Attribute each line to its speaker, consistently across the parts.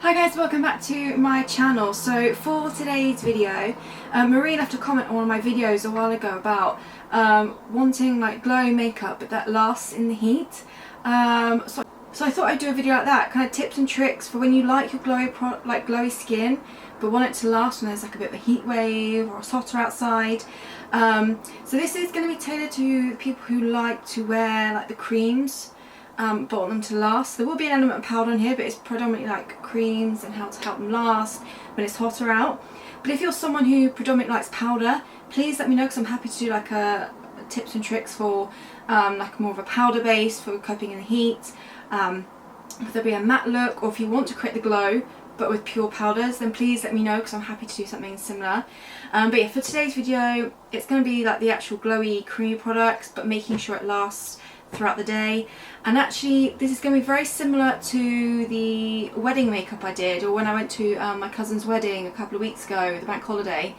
Speaker 1: Hi guys, welcome back to my channel. So for today's video, Marie left a comment on one of my videos a while ago about wanting like glowing makeup but that lasts in the heat. So I thought I'd do a video like that, kind of tips and tricks for when you like your glowy skin but want it to last when there's like a bit of a heat wave or it's hotter outside. So this is going to be tailored to people who like to wear like the creams but want them to last. There will be an element of powder in here, but it's predominantly like creams and how to help them last when it's hotter out. But if you're someone who predominantly likes powder, please let me know, because I'm happy to do like a tips and tricks for like more of a powder base for coping in the heat. If there'll be a matte look, or if you want to create the glow but with pure powders, then please let me know, because I'm happy to do something similar. But yeah, for today's video, it's going to be like the actual glowy creamy products, but making sure it lasts throughout the day. And actually this is going to be very similar to the wedding makeup I did, or when I went to my cousin's wedding a couple of weeks ago, the bank holiday,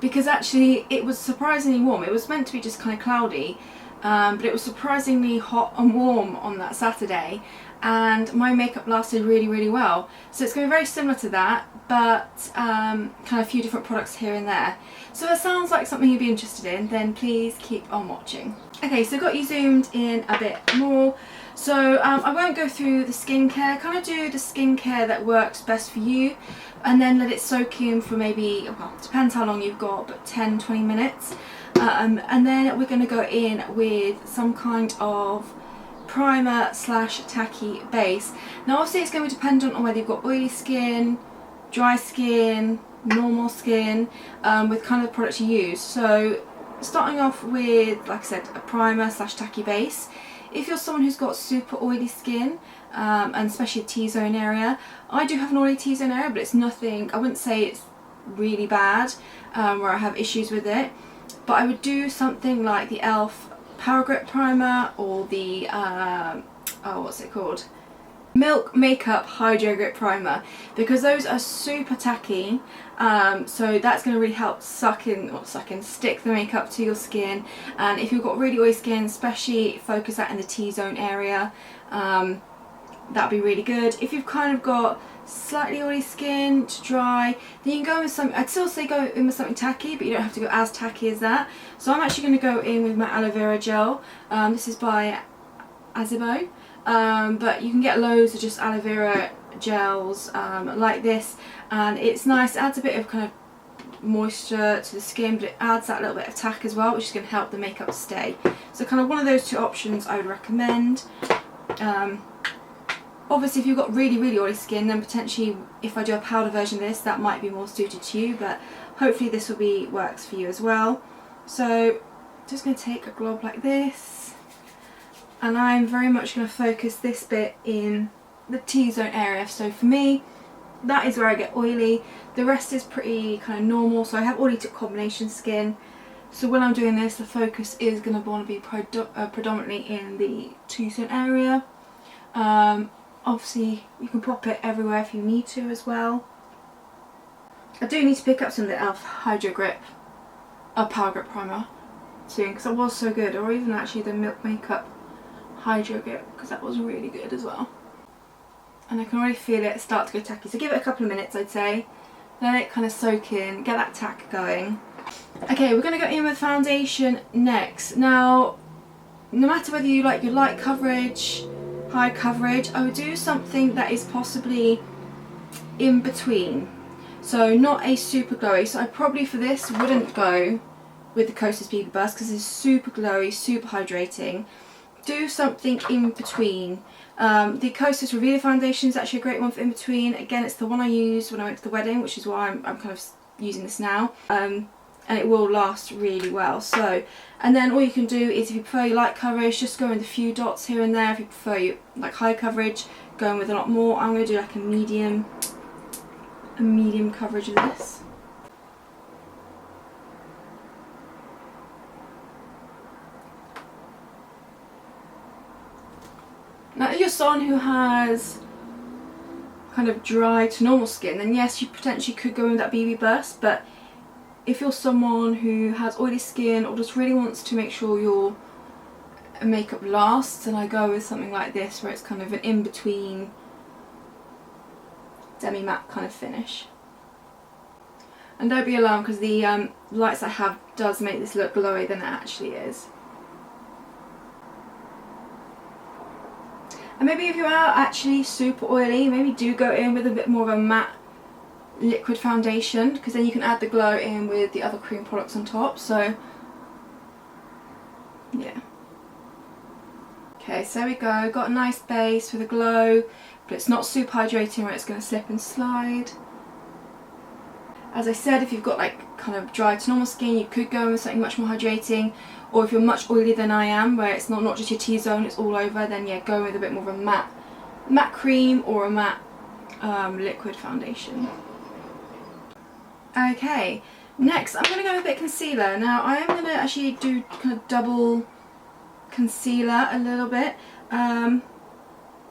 Speaker 1: because actually it was surprisingly warm. It was meant to be just kind of cloudy, but it was surprisingly hot and warm on that Saturday, and my makeup lasted really well. So it's going to be very similar to that, but kind of a few different products here and there. So if it sounds like something you'd be interested in, then please keep on watching. Okay, so I got you zoomed in a bit more. So I won't go through the skincare, kind of do the skincare that works best for you, and then let it soak in for maybe, well, depends how long you've got, but 10-20 minutes. And then we're going to go in with some kind of primer slash tacky base. Now obviously it's going to be dependent on whether you've got oily skin, dry skin, normal skin, with kind of the products you use. So starting off with, like I said, a primer slash tacky base. If you're someone who's got super oily skin, and especially a T-zone area, I do have an oily T-zone area, but it's nothing, I wouldn't say it's really bad, where I have issues with it. But I would do something like the e.l.f. Power Grip Primer, or the, what's it called? Milk Makeup Hydro Grip Primer, because those are super tacky, so that's going to really help stick the makeup to your skin. And if you've got really oily skin, especially focus that in the T-zone area, that'd be really good. If you've kind of got slightly oily skin to dry, then you can go with something, I'd still say go in with something tacky, but you don't have to go as tacky as that. So I'm actually going to go in with my aloe vera gel. This is by Isabella. But you can get loads of just aloe vera gels like this, and it's nice. It adds a bit of kind of moisture to the skin, but it adds that little bit of tack as well, which is going to help the makeup stay. So kind of one of those two options I would recommend. Obviously if you've got really oily skin, then potentially if I do a powder version of this, that might be more suited to you, but hopefully this will works for you as well. So just going to take a glob like this, and I'm very much going to focus this bit in the T-zone area. So for me, that is where I get oily. The rest is pretty kind of normal. So I have oily to combination skin. So when I'm doing this, the focus is going to want to be predominantly in the T-zone area. Obviously you can pop it everywhere if you need to as well. I do need to pick up some of the e.l.f. Hydro Grip Power Grip Primer soon, because that was so good. Or even actually the Milk Makeup Hydro Grip, because that was really good as well. And I can already feel it start to go tacky, so give it a couple of minutes, I'd say. Let it kind of soak in, get that tack going. Okay, we're going to go in with foundation next. Now, no matter whether you like your light coverage, high coverage, I would do something that is possibly in between. So not a super glowy. So I probably for this wouldn't go with the Kosas BB Burst, because it's super glowy, super hydrating. Do something in between. The Kosas Revealer foundation is actually a great one for in between. Again, it's the one I used when I went to the wedding, which is why I'm kind of using this now. And it will last really well. So, and then all you can do is, if you prefer your light coverage, just go in a few dots here and there. If you prefer your like high coverage, go in with a lot more. I'm going to do like a medium coverage of this. Now if you're someone who has kind of dry to normal skin, then yes, you potentially could go in with that BB Burst, but if you're someone who has oily skin or just really wants to make sure your makeup lasts, then I go with something like this, where it's kind of an in-between demi-matte kind of finish. And don't be alarmed, because the lights I have does make this look glowy than it actually is. And maybe if you are actually super oily, maybe do go in with a bit more of a matte liquid foundation, because then you can add the glow in with the other cream products on top. So yeah. Okay, so there we go. Got a nice base with a glow, but it's not super hydrating where it's going to slip and slide. As I said, if you've got like kind of dry to normal skin, you could go in with something much more hydrating. Or if you're much oilier than I am, where it's not just your T-zone, it's all over, then yeah, go with a bit more of a matte cream or a matte liquid foundation. Okay, next I'm going to go with a bit of concealer. Now I am going to actually do kind of double concealer a little bit.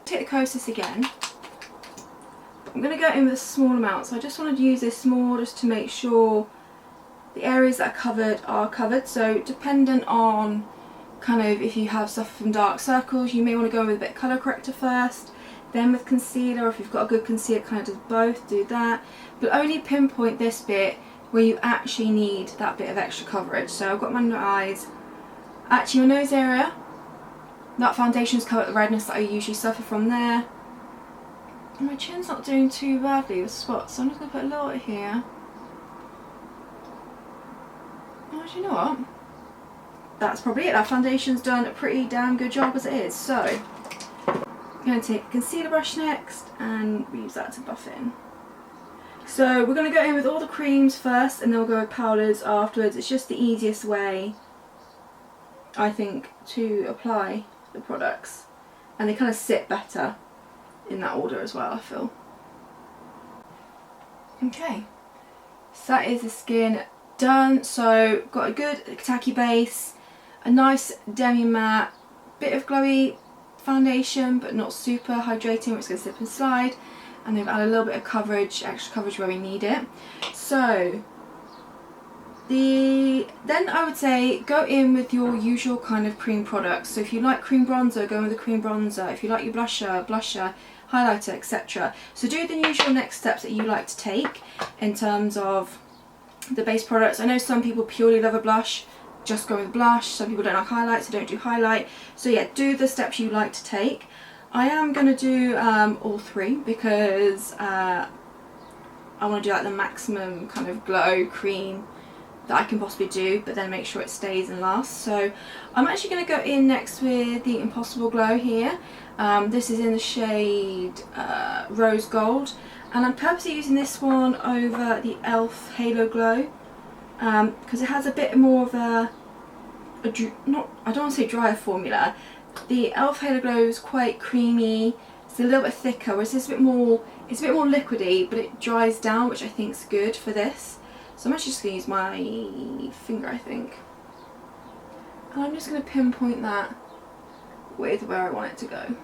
Speaker 1: Take the Kosas again. I'm going to go in with a small amount, so I just want to use this small just to make sure the areas that are covered. So dependent on kind of if you have suffered from dark circles, you may want to go with a bit of colour corrector first, then with concealer. If you've got a good concealer kind of does both, do that. But only pinpoint this bit where you actually need that bit of extra coverage. So I've got my under eyes, actually my nose area, that foundation's covered the redness that I usually suffer from there. And my chin's not doing too badly with spots, so I'm just going to put a little bit here. Oh, do you know what? That's probably it. That foundation's done a pretty damn good job as it is. So I'm going to take a concealer brush next and use that to buff in. So we're going to go in with all the creams first, and then we'll go with powders afterwards. It's just the easiest way, I think, to apply the products, and they kind of sit better in that order as well, I feel. Okay, so that is the skin done. So got a good tacky base, a nice demi-matte, bit of glowy foundation but not super hydrating where it's going to slip and slide, and they've added a little bit of coverage, extra coverage where we need it. So then I would say go in with your usual kind of cream products. So if you like cream bronzer, go in with the cream bronzer. If you like your blusher, highlighter, etc. So do the usual next steps that you like to take in terms of the base products. I know some people purely love a blush, just go with blush. Some people don't like highlight, so don't do highlight. So yeah, do the steps you like to take. I am going to do all three because I want to do like the maximum kind of glow cream that I can possibly do, but then make sure it stays and lasts. So I'm actually going to go in next with the Impossible Glow here. This is in the shade Rose Gold, and I'm purposely using this one over the e.l.f. Halo Glow because it has a bit more of I don't want to say drier formula. The e.l.f. Halo Glow is quite creamy, it's a little bit thicker, whereas it's a bit more liquidy, but it dries down, which I think is good for this. So I'm actually just going to use my finger, I think, and I'm just going to pinpoint that with where I want it to go.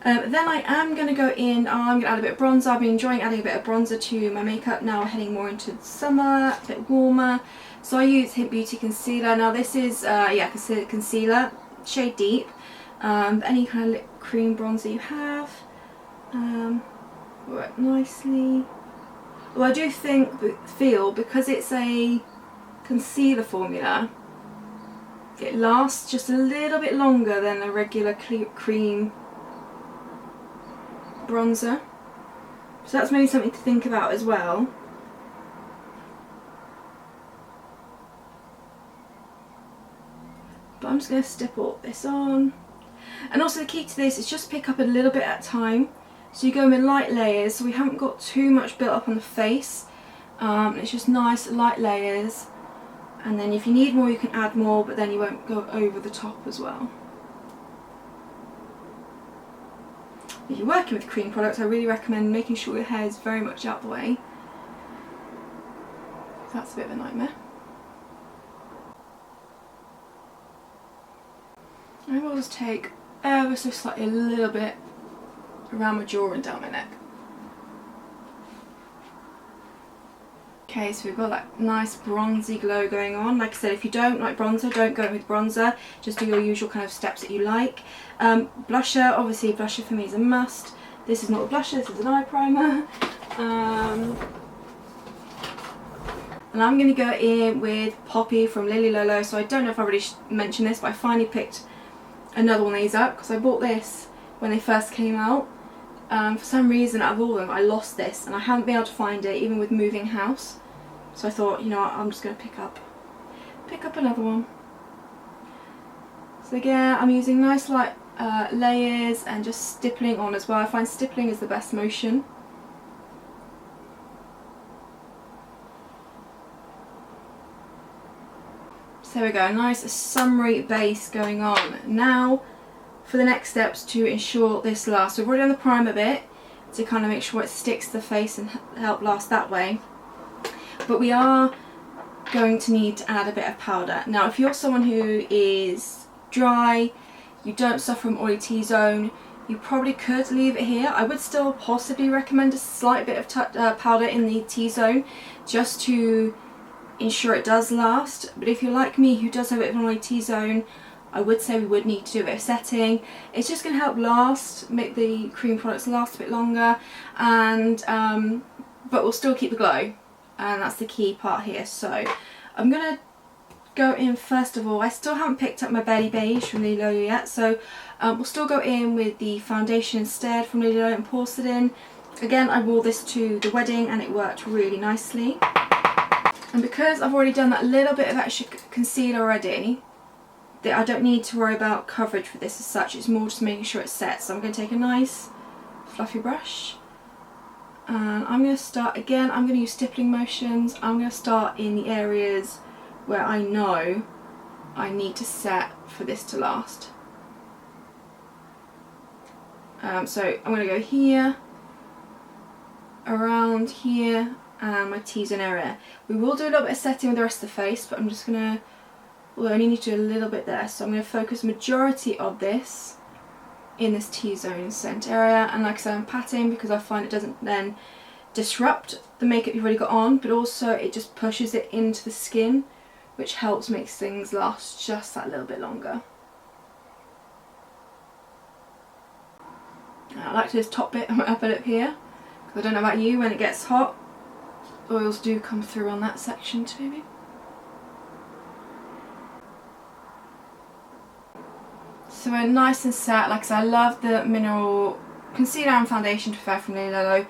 Speaker 1: Then I am going to go in, I'm going to add a bit of bronzer. I've been enjoying adding a bit of bronzer to my makeup now, heading more into the summer, a bit warmer. So I use Hint Beauty Concealer. Now this is, concealer, shade Deep. Any kind of lip cream bronzer you have, work nicely. Well, I do feel because it's a concealer formula, it lasts just a little bit longer than a regular cream bronzer, so that's maybe something to think about as well. But I'm just going to stipple this on, and also the key to this is just pick up a little bit at a time. So you go in light layers, so we haven't got too much built up on the face. It's just nice light layers, and then if you need more you can add more, but then you won't go over the top as well. If you're working with cream products, I really recommend making sure your hair is very much out the way. That's a bit of a nightmare. I always take ever so slightly a little bit around my jaw and down my neck. Okay, so we've got that nice bronzy glow going on. Like I said, if you don't like bronzer, don't go with bronzer. Just do your usual kind of steps that you like. Blusher, obviously blusher for me is a must. This is not a blusher, this is an eye primer. And I'm going to go in with Poppy from Lily Lolo. So I don't know if I already mentioned this, but I finally picked another one of these up because I bought this when they first came out. For some reason, out of all of them, I lost this and I haven't been able to find it even with moving house. So I thought, you know what, I'm just going to pick up another one. So again, I'm using nice light layers and just stippling on as well. I find stippling is the best motion. So there we go, nice summery base going on. Now for the next steps to ensure this lasts. So we've already done the primer bit to kind of make sure it sticks to the face and help last that way. But we are going to need to add a bit of powder. Now if you're someone who is dry, you don't suffer from oily T-zone, you probably could leave it here. I would still possibly recommend a slight bit of powder in the T-zone just to ensure it does last. But if you're like me who does have a bit of an oily T-zone, I would say we would need to do a bit of setting. It's just going to help make the cream products last a bit longer, and but we'll still keep the glow, and that's the key part here. So I'm going to go in first of all. I still haven't picked up my Belly Beige from Lily Lolo yet, so we'll still go in with the foundation instead from Lily Lolo and Porcelain. Again, I wore this to the wedding and it worked really nicely. And because I've already done that little bit of extra concealer already, I don't need to worry about coverage for this as such. It's more just making sure it sets. So I'm going to take a nice fluffy brush and I'm going to start again. I'm going to use stippling motions. I'm going to start in the areas where I know I need to set for this to last. So I'm going to go here, around here, and my T-zone area. We will do a little bit of setting with the rest of the face, but I'm just going to, well, I only need to do a little bit there, so I'm going to focus majority of this in this T-zone scent area. And like I said, I'm patting because I find it doesn't then disrupt the makeup you've already got on, but also it just pushes it into the skin, which helps make things last just that little bit longer. I like to just top it on my upper lip here, because I don't know about you, when it gets hot, oils do come through on that section too. So we're nice and set. Like I said, I love the mineral concealer and foundation to fair from Lily Lolo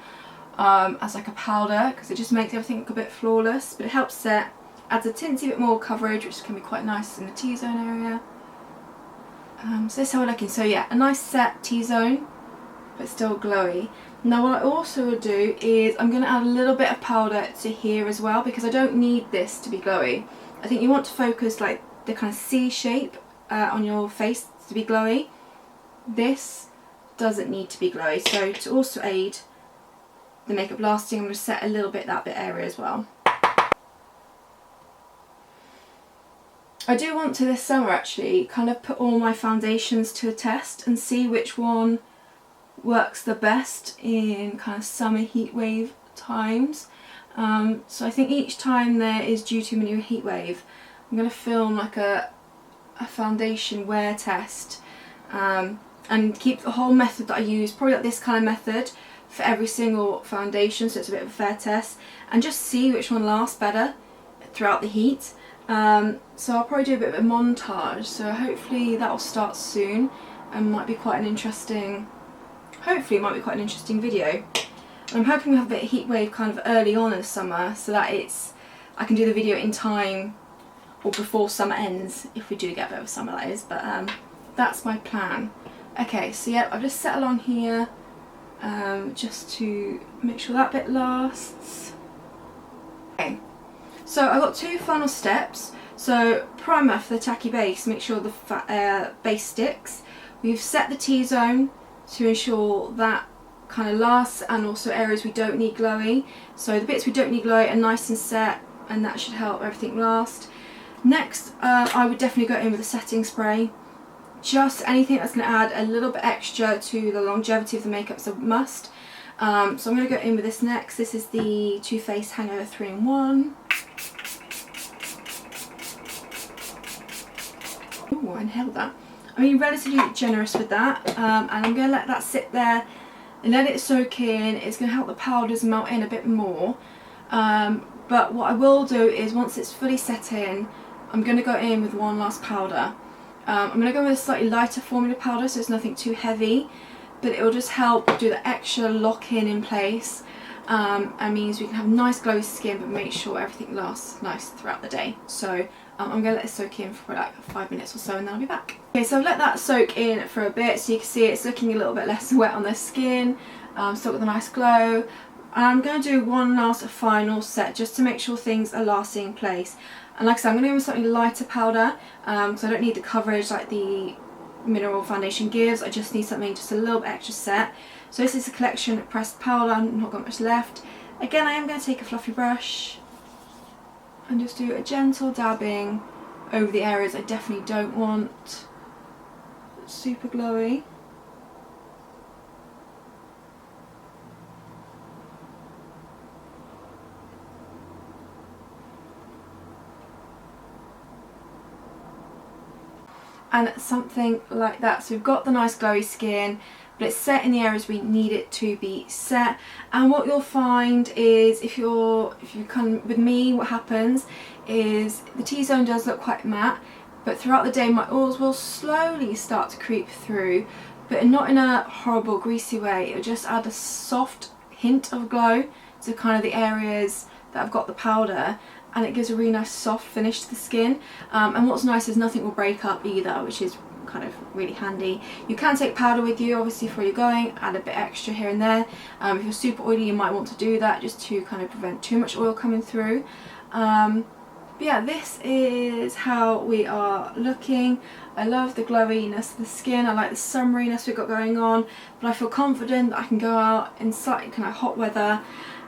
Speaker 1: as like a powder, because it just makes everything look a bit flawless, but it helps set, adds a teensy bit more coverage, which can be quite nice in the T-zone area. So this is how we're looking. So yeah, a nice set T-zone, but still glowy. Now what I also would do is I'm going to add a little bit of powder to here as well, because I don't need this to be glowy. I think you want to focus like the kind of C shape on your face to be glowy. This doesn't need to be glowy, so to also aid the makeup lasting, I'm going to set a little bit that bit area as well. I do want to this summer actually kind of put all my foundations to a test and see which one works the best in kind of summer heat wave times. So I think each time there is due to a new heat wave, I'm going to film like a foundation wear test and keep the whole method that I use, probably like this kind of method for every single foundation, so it's a bit of a fair test, and just see which one lasts better throughout the heat. So I'll probably do a bit of a montage, so hopefully that will start soon and might be quite an interesting, hopefully it might be quite an interesting video. And I'm hoping we have a bit of heat wave kind of early on in the summer, so that I can do the video in time or before summer ends, if we do get a bit of a summer that is, but that's my plan. Okay, so yeah, I've just set along here just to make sure that bit lasts. Okay, so I've got two final steps. So primer for the tacky base, make sure the base sticks. We've set the T-zone to ensure that kind of lasts, and also areas we don't need glowy. So the bits we don't need glowy are nice and set, and that should help everything last. Next, I would definitely go in with a setting spray. Just anything that's going to add a little bit extra to the longevity of the makeup is a must. So I'm going to go in with this next. This is the Too Faced Hangover 3-in-1. Oh, I inhaled that. I mean, relatively generous with that, and I'm going to let that sit there and let it soak in. It's going to help the powders melt in a bit more. But what I will do is, once it's fully set in, I'm going to go in with one last powder. I'm going to go with a slightly lighter formula powder, so it's nothing too heavy, but it will just help do the extra lock-in in place, and means we can have nice glowy skin but make sure everything lasts nice throughout the day. So I'm going to let it soak in for like 5 minutes or so, and then I'll be back. Okay, so I've let that soak in for a bit, so you can see it's looking a little bit less wet on the skin. Still got the nice glow. And I'm going to do one last final set just to make sure things are lasting in place. And like I said, I'm going to go with something lighter powder, because I don't need the coverage like the mineral foundation gives. I just need something just a little bit extra set. So this is a collection of pressed powder. I've not got much left. Again, I am going to take a fluffy brush and just do a gentle dabbing over the areas I definitely don't want super glowy. And something like that. So we've got the nice glowy skin, but it's set in the areas we need it to be set. And what you'll find is, if you come with me, what happens is the T-zone does look quite matte, but throughout the day my oils will slowly start to creep through, but not in a horrible greasy way. It'll just add a soft hint of glow to kind of the areas that I've got the powder, and it gives a really nice soft finish to the skin. And what's nice is nothing will break up either, which is kind of really handy. You can take powder with you obviously for where you're going, add a bit extra here and there. If you're super oily, you might want to do that just to kind of prevent too much oil coming through. But yeah, this is how we are looking. I love the glowiness of the skin. I like the summeriness we've got going on, but I feel confident that I can go out in slightly kind of hot weather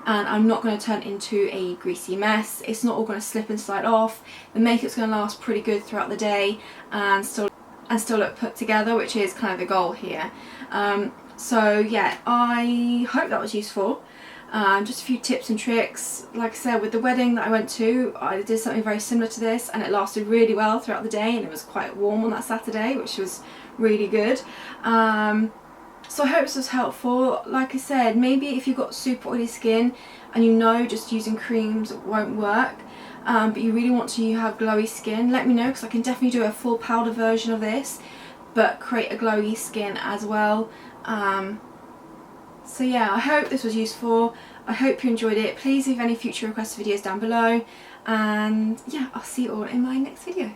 Speaker 1: and I'm not going to turn into a greasy mess. It's not all going to slip and slide off. The makeup's going to last pretty good throughout the day and still look put together, which is kind of the goal here. So yeah, I hope that was useful. Just a few tips and tricks. Like I said, with the wedding that I went to, I did something very similar to this, and it lasted really well throughout the day, and it was quite warm on that Saturday, which was really good. So I hope this was helpful. Like I said, maybe if you've got super oily skin and you know just using creams won't work, but you really want to have glowy skin, let me know, because I can definitely do a full powder version of this but create a glowy skin as well. So yeah, I hope this was useful. I hope you enjoyed it. Please leave any future request videos down below, and yeah, I'll see you all in my next video.